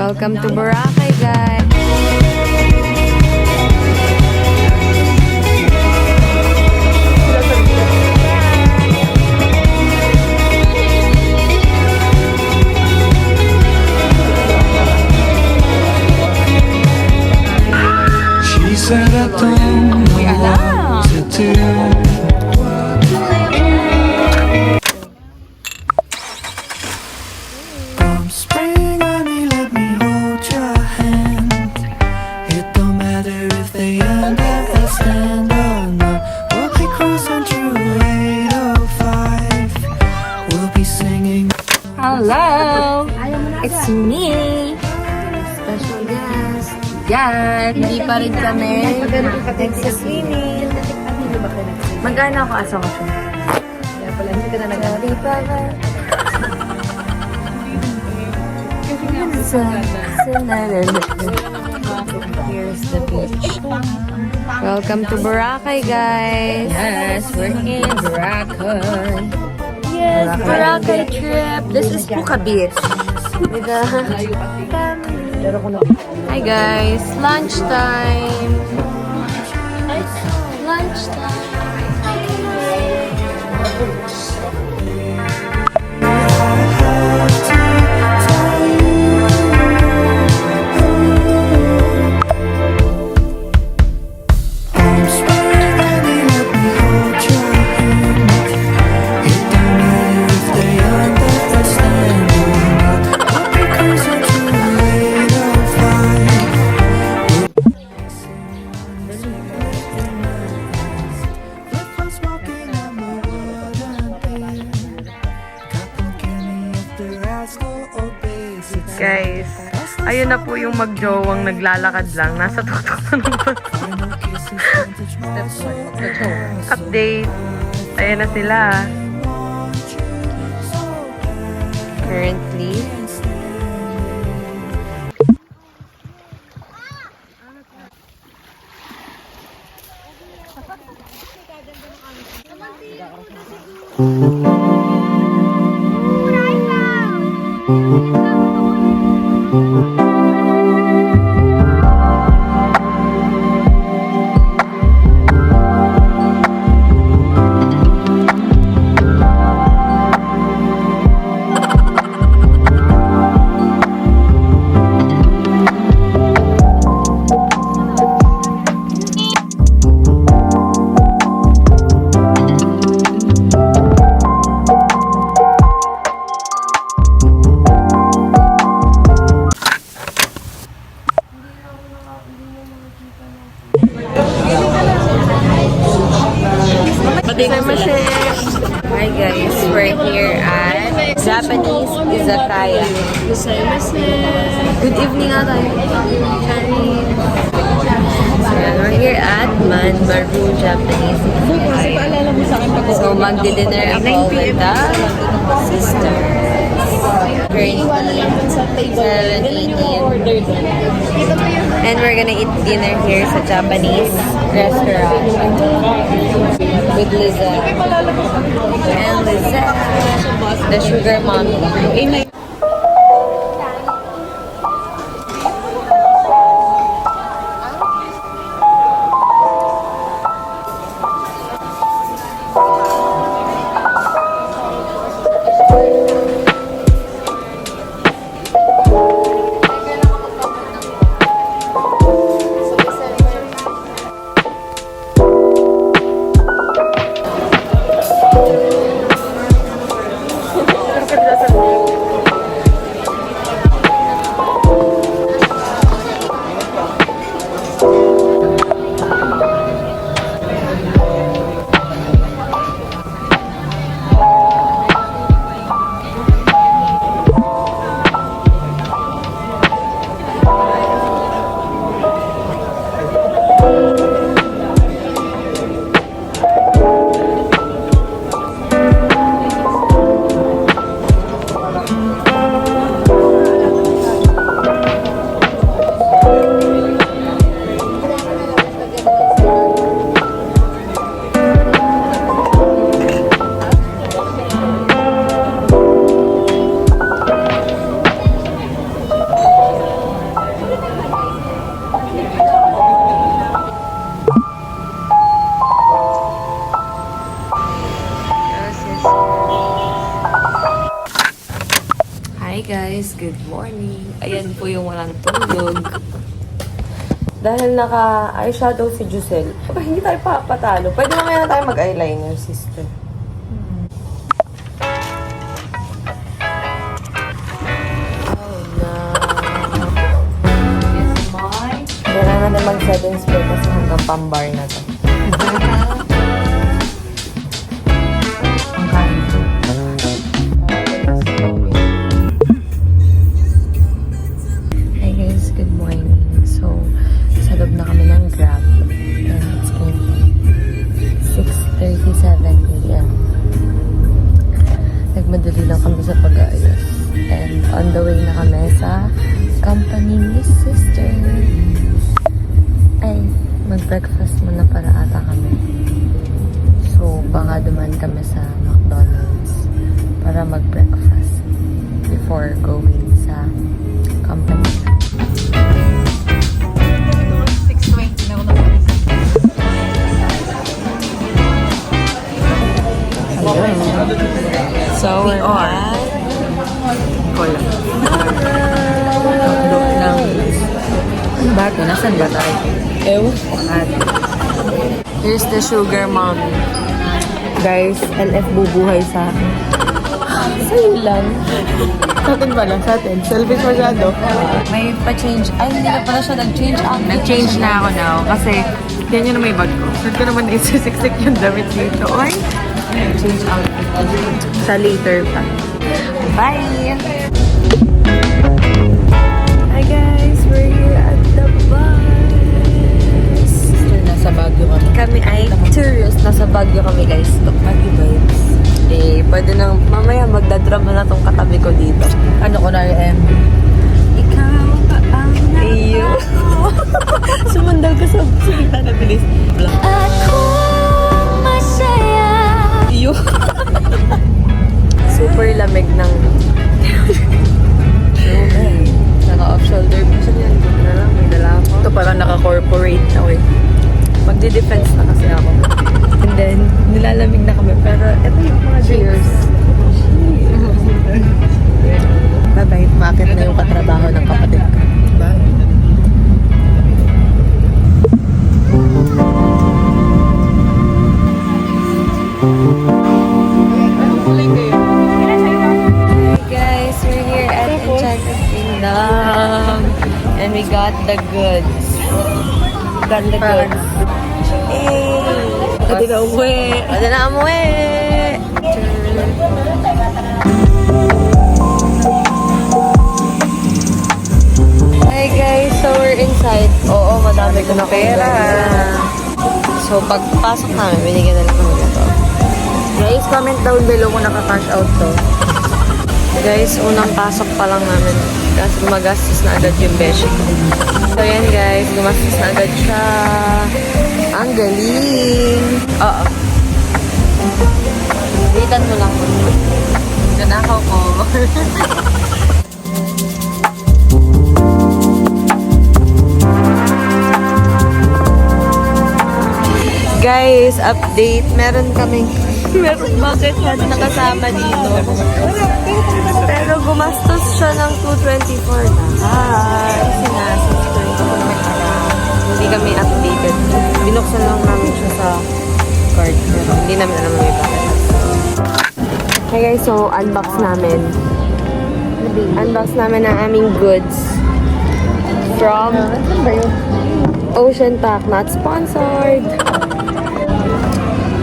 Welcome to Boracay, guys. She said I don't know what to do. I'm spring, honey, let me hold your hand. It don't matter if they understand or not. We'll be cruising through 805. We'll be singing. Hello! It's me! Special guest. Yan! Hindi pa rin kami nagsiswimming. Magana ako asa ko siya. Kaya pala hindi ka na nag-aaral pa ba? Here's the beach. Welcome to Boracay, guys! Yes, we're in Boracay. Yes, Boracay trip. This is Puka Beach. With the family. Hi guys, lunchtime. Lunchtime. Guys, ayun na po yung magjowang naglalakad lang. Nasa tuktok na naman. Update. Ayun na sila. Currently. Hi guys, we're here at Japanese Izakaya. Good evening ata. We're here at Manmaru Japanese Izakaya. So magdi-dinner ako with the sisters. Currently 7:18. And we're gonna eat dinner here sa Japanese restaurant with Lizette. And Lizette, the sugar mommy. Ayan po yung walang tulog. Dahil naka-eyeshadow si Giselle, hindi tayo papatalo. Pwede mamaya na tayo mag-eyeliner, sister. Oh, no. Kailangan na mag-setting spray kasi hanggang pambar na to. Ang kain ko. Hi guys, good morning. So, sa loob na kami ng Grab. And it's been 6:37 a.m. Nagmadali lang kami sa pag-aayos. And on the way na kami sa company ni sister. Ay, mag-breakfast muna para ata kami. So, baka dumaan kami sa McDonald's para mag-breakfast before going sa company. 6:20 na ako napalis. So, we're at Kola. ng Bago, nasan ba tayo? ew. At Here's the sugar mom. Guys, LF bubuhay sa akin. Sa'yo lang. Sa atin pala, sa atin. Selfish masyado. may pa-change. Ay, hindi na pala siya nag-change out. Nag-change na ako now kasi yan yun na may bag ko. Saan ko naman isisiksik yung damit dito. Oy, Change out. sa later pa. Bye! Hi guys, we're here at the bus. Sister, nasa Baguio kami. Kami ay tourist. Nasa Baguio kami guys. Baguio vibes. Eh, pwede nang mamaya magdadrama na tong katabi ko dito. Ano ko na yung Ikaw pa ang iyo. Sumandal ka sa salita na bilis. Ako masaya. Iyo. Super lamig ng naka-off shoulder pa siya yan. Dito na lang, may dala ako. Ito parang naka-corporate na way. Magdi-defense na kasi ako. And then, nilalamig na kami. Pero, eto yung mga cheers. Bye-bye. Makit na yung katrabaho ng kapatid ko. Bye. Hey guys, we're here at Enchanted Kingdom. And we got the goods. Got the goods. Hey! Pwede na uwi. Pwede na umuwi! Hey guys, so we're inside. Oo, madami ko na pera. So pagpasok namin, binigyan na lang kami nito. Guys, comment down below kung naka-cash out to. Guys, unang pasok pa lang namin. Kasi gumagastos na agad yung beshi ko. So yan guys, gumastos na agad siya. Ang galing! Oo. Waitan mo lang. Nanakaw ko. Guys, update. Meron budget card na kasama dito. Pero gumastos siya ng 224 lahat. Kasi nga, subscribe ko hindi kami updated. Binuksan lang namin siya sa card. Pero hindi namin alam may bakit. Hey guys, so unbox namin. Unbox namin ang aming goods. From Ocean Pack. Not sponsored.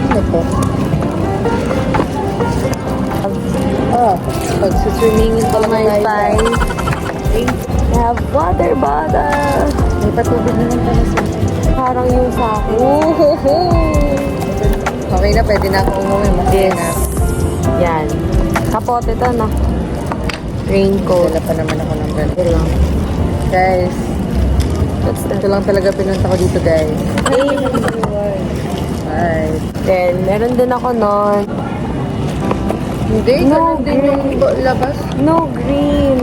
Ano po? Pag-swimming pa lang My tayo. bye. We have water bottle. May patubig naman pala sa Parang yung sa akin. Okay na, pwede na ako umuwi. Masaya Yes. na. Yan. Kapote to, no? Raincoat. Dala pa naman ako ng ganito. Guys, ito lang talaga pinunta ko dito, guys. Bye. Then, meron din ako nun. Hindi, No, ganun din yung labas. No green.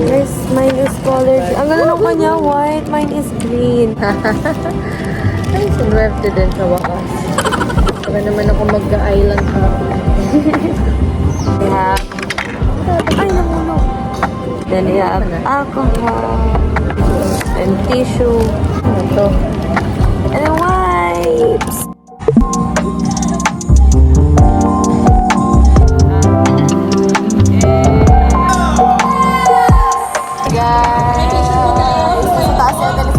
Yes, mine is colored. Ang ganda ng kanya, white. Mine is green. Ay, sunwerte din sa wakas. Saka naman ako mag-island hopping. We have... Ay, namuno. Then we have alcohol. And tissue. Ano to? And then wipes.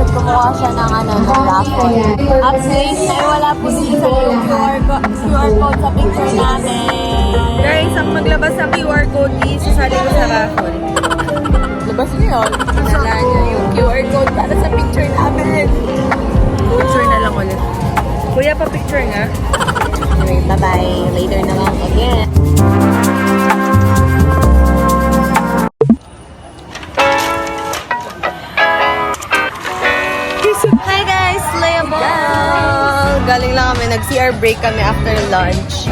Kumuha siya ng raffle. Update na wala po dito yung QR code sa picture namin. Guys, ang maglabas ng QR code is sasali ko sa raffle. Labas niyo yun. Nala niyo yung QR code para sa picture namin. Picture na lang ulit. Kuya, pa-picture nga. Anyway, bye-bye. Later na lang again. Hi guys! Slayable! Galing lang kami. Nag-CR break kami after lunch.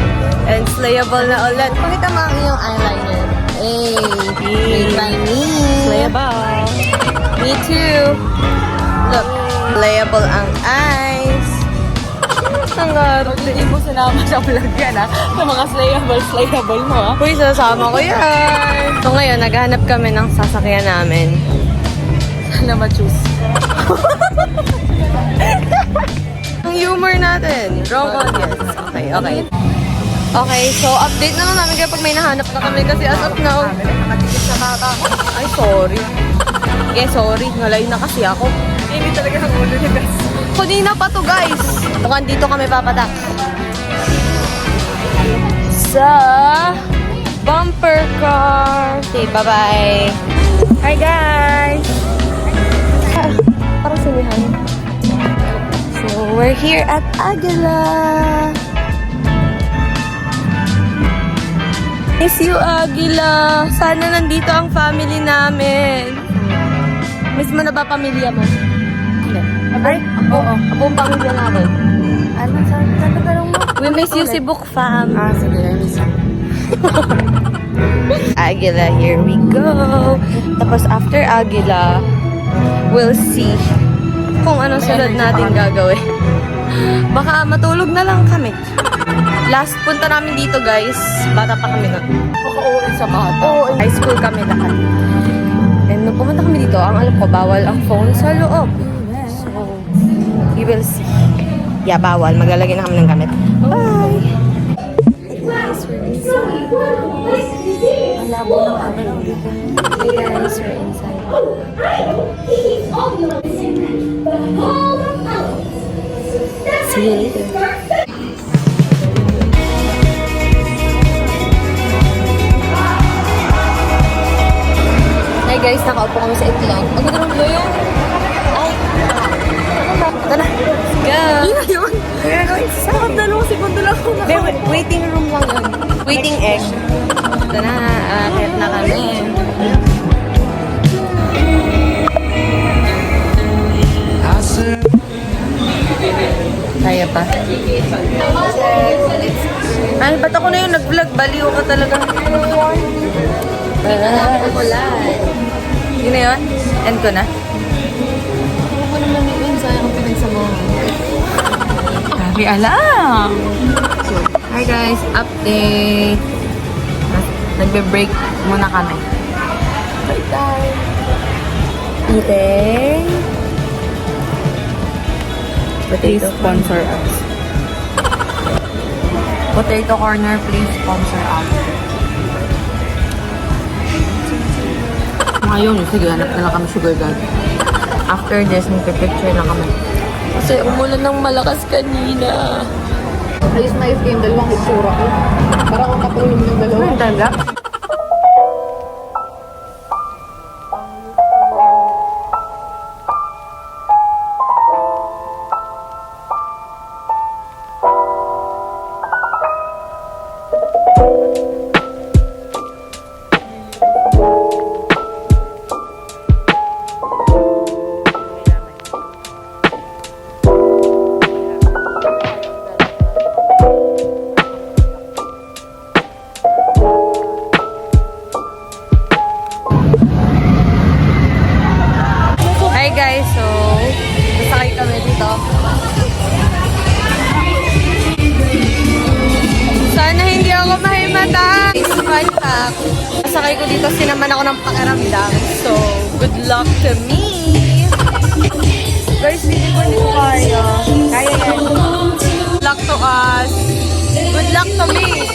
And slayable na ulit. Pakita mo ang iyong eyeliner. Hey! Made by me! Slayable! Me too! Look, slayable ang eyes. Ang garo. Hindi mo sinama sa vlog yan ha. Sa mga slayable mo ha. Uy, sasama ko yan! So ngayon, naghahanap kami ng sasakyan namin. Sana ma-choose. Ang humor natin. Wrong audience. Okay, okay. Okay, so update na lang namin kapag may nahanap na kami kasi as of now, Nakatikit sa bata ko. ay sorry. Eh, sorry. Ngalay na kasi ako. Hindi talaga ang ulo niya guys. Kanina pa to guys. Mukhang dito kami papatak. Sa bumper car. Okay, bye-bye. Hi guys! Parang sinihan. So, we're here at Aguila. Miss you, Aguila. Sana nandito ang family namin. Miss mo na ba pamilya mo? Hindi. Ay, oo. Buong pamilya natin. Ano, saan tanong mo? We miss you, Cebu fam. Sige, I miss you. Aguila, here we go. Tapos after Aguila, we'll see kung anong sunod natin gagawin. Baka matulog na lang kami. Last punta namin dito guys, bata pa kami nun. Baka sa bata. Oo, high school kami lahat. And nung pumunta kami dito, ang alam ko, bawal ang phone sa loob. So, we will see. Yeah, bawal. Maglalagay na kami ng gamit. Bye! Guys, we're inside. Ang labo ng camera dito. Hey guys, we're inside. See you later. Hi guys, nakaupo kami sa itlog. Ang ganda ng view yun. Ay. Ito na. Go. Yun. We're going to Sakap na nung segundo lang ako waiting room lang yun. Waiting egg. Ito na. Akit na kami. I said, Kaya pa. Ay, ba't ako na yung nag-vlog? Baliw ka talaga. Yun na yun? End ko na? Ako naman yun, sayang ang pinagsamahan. Sabi alam! So, hi guys, update! Nagbe-break muna kami. Break time! Eating! Please sponsor us. Potato corner, please sponsor us. Ngayon, sige, hanap na lang kami sugar daddy. After this, magpipicture na kami. Kasi umulan ng malakas kanina. Ayos na ayos kayong dalawang itsura ko. Para akong katulong ng dalawa. Talaga? Hi guys, so nasakay kami dito. Sana hindi ako mahimata. fun fact, nasakay ko dito, sinaman ako ng pakiramdam. So, good luck to me! Guys, hindi ko kaya. Kaya yan. Good luck to us. Good luck to me!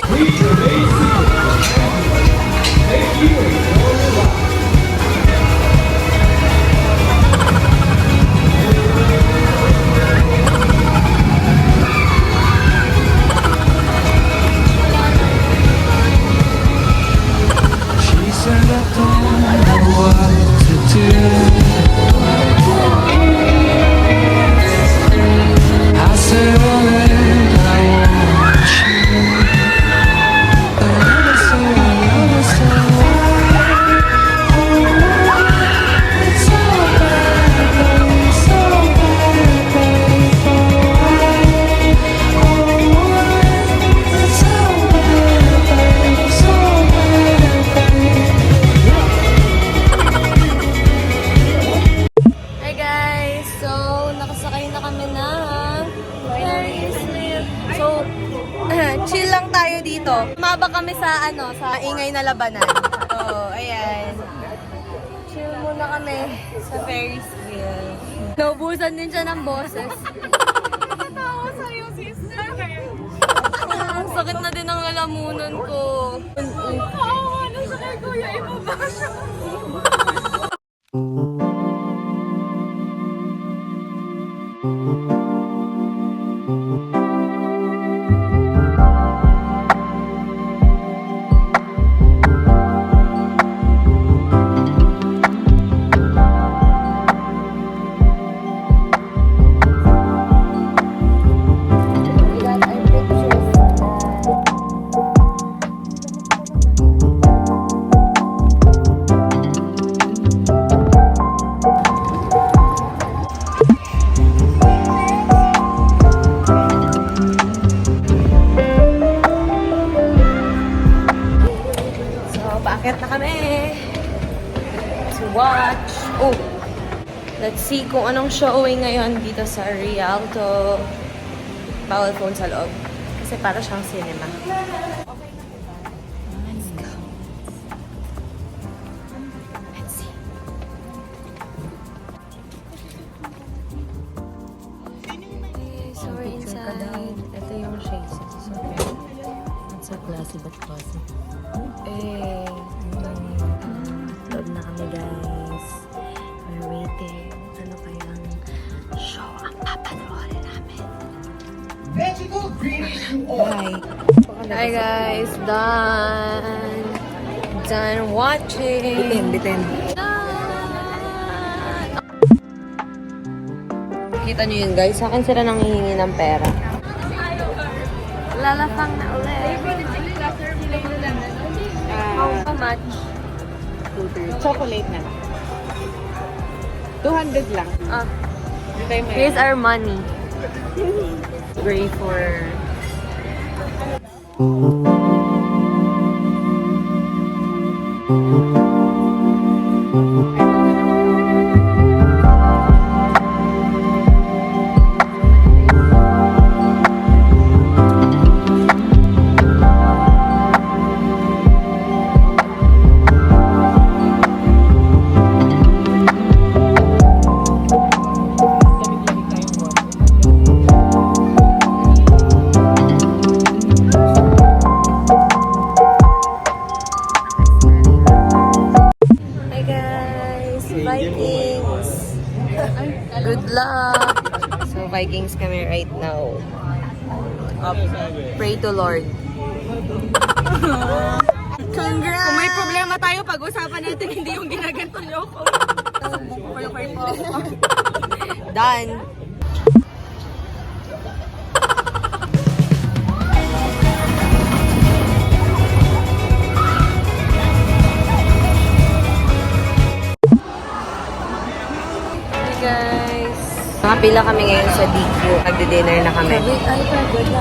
She said I don't know what to do. I said, well, then I want you. But I never said why. Oh, why? It's so bad, baby, so bad, baby, for why? Oh, why? It's so bad, baby, so bad, baby. Hi guys! So, nakasakay na kami ng Ferris wheel. So, chill lang tayo dito. Maba kami sa sa ingay na labanan. So, ayan. Chill muna kami sa Ferris wheel. Naubusan din siya ng boses. Natawa sa'yo, sister. Ang sakit na din ang lalamunan ko. Ano sa kay Kuya? Ibaba siya. Bakit na kami? To watch. Oh! Let's see kung anong showing ngayon dito sa Rialto. Bawal phone sa loob. Kasi para siyang cinema. Let's go. Let's see. Okay, so we're inside. Ito yung shades. It's so classy but classy. Loob na kami, guys. We're waiting. Ano kayang show ang papanoorin namin? Hi guys, done watching. Bitin. Kita nyo yun, guys. Sa akin sila nanghihingi ng pera. Lalapang na ulit. How much? Chocolate na lang. 200 lang. Ah, Hindi tayo may here's our money. gray for... Hi guys, Vikings. Good luck. So Vikings kami right now. Pray to Lord. Congrats! Kung may problema tayo, pag-usapan natin, hindi yung ginaganto niyo ako. Kayo po. Done. Hey guys. Nakapila kami ngayon sa DQ. Nagdi-dinner na kami.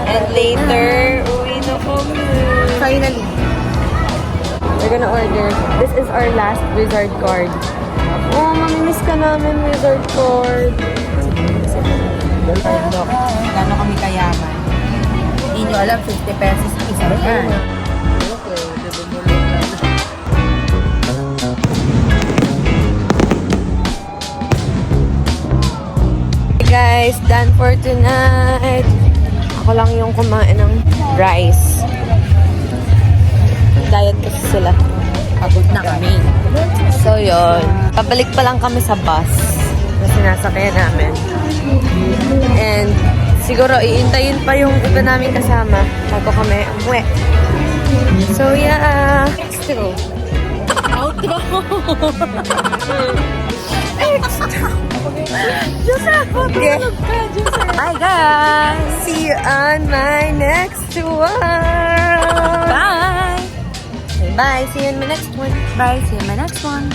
And later, uwi na kami. Finally. We're gonna order. This is our last Wizard card. Oh, mamimiss ka namin, Wizard card. Gano'n kami kayaman. Hindi nyo alam, 50 pesos ang isa yan. Okay, Guys, done for tonight. Ako lang yung kumain ng rice. Diet kasi sila. Pagod na kami. So, yun. Pabalik pa lang kami sa bus na sinasakyan namin. And siguro iintayin pa yung iba namin kasama bago kami umuwi. So, yeah. Still. Outro. Okay. Bye, guys. See you on my next one. Bye! Bye. See you in my next one. Bye! See you in my next one.